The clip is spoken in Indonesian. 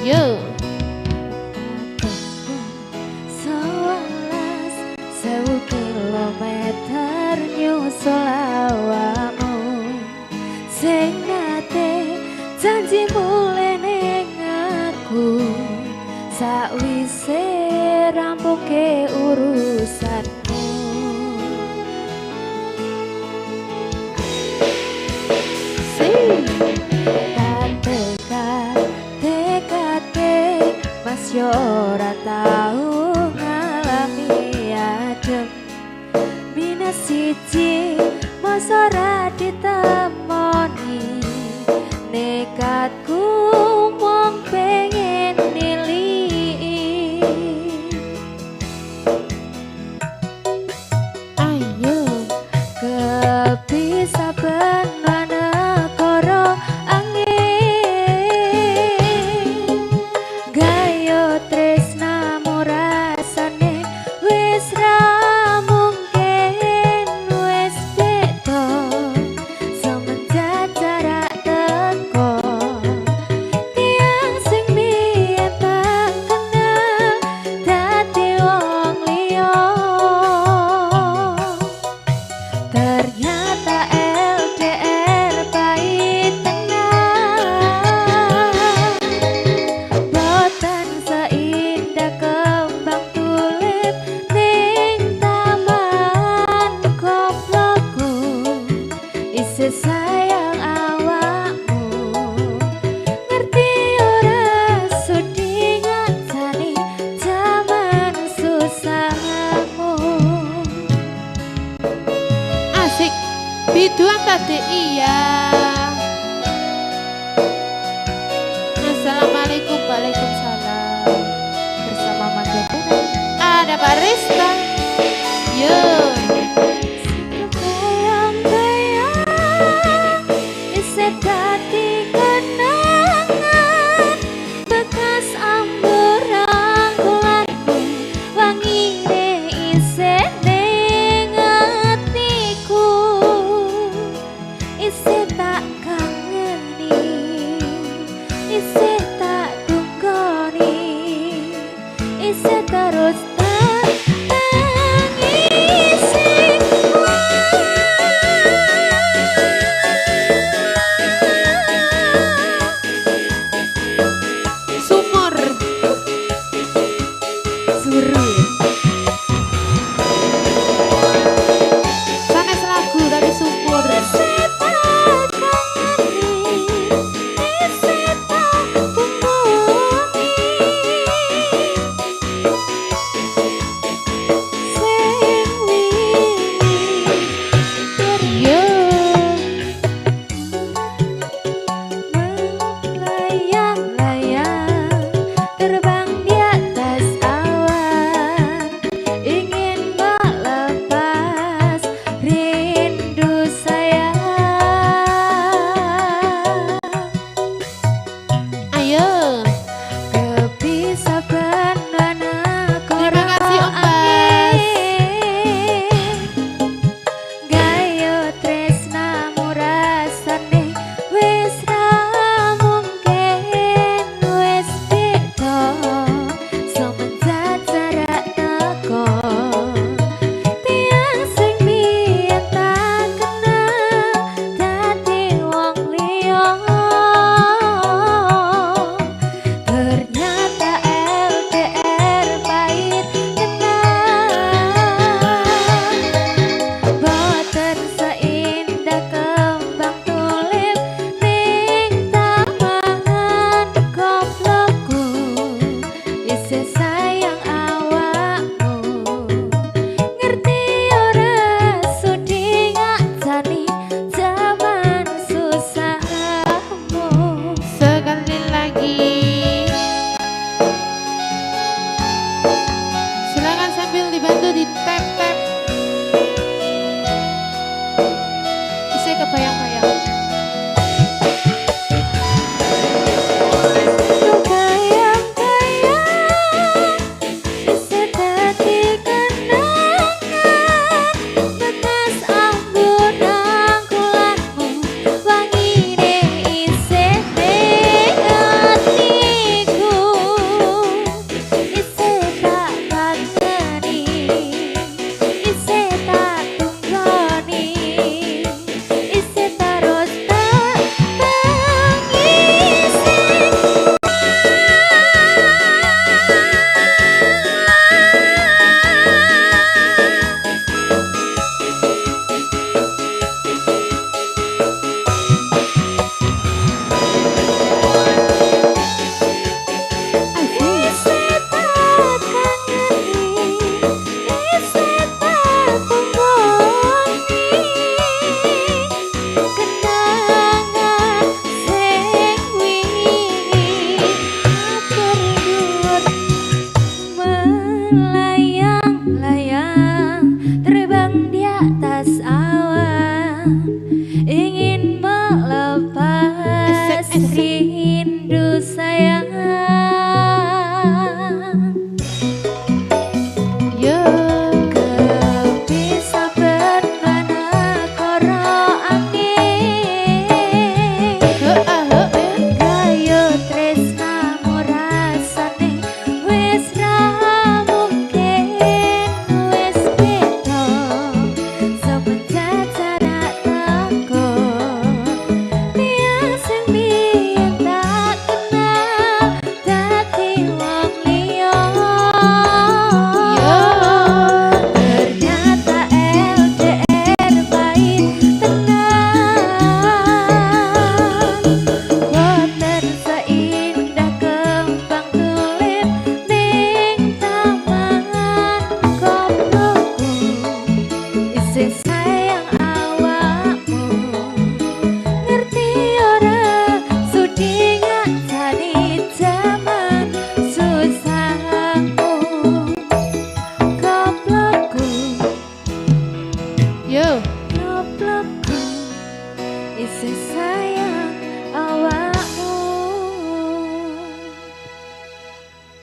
Yo. 11.000 kilometer nyusul awamu sing nate janji mulai ning aku sakwise rampunge urusanmu tekate mas yo ora tau ngalami adem minus siji masa ora ditemoni nekatku mung pengen nilii ayo kepisah benar negara angin gayo tresnamu rasane wis ra mungkin wis beda semenjak jarak teko tiang sing biyen tak kenal dadi wong liya ternyata LDR pahit tengah boten seindah kembang tulip ning taman koploku isi sayang awakmu ngerti ora sudi ngancani jaman susahmu Asik. Biduan tadi iya. Assalamualaikum. Waalaikumsalam. bersama Magdalena Ada barista. Yo. bayang-bayang isi dadi kenangan bekas amburan bulanku wangine isi ning atiku isi tak kangeni isi tak dungkoni isi terus tak tangisi rindu sayang. Yo Kepisah bernana koro angin. Gayo tresnamu rasane wis ra mungkin wis beda semenjak jarak takon. Tiang sing biyen tak kenal dadi wong liya. Ternyata LDR pahit tenan. Boten seindah kembang tulip ning taman koplokku. Isih sayang awakmu, ngerti ora sudi ngancani jaman susahku. Koplokku, yo koplokku, isih sayang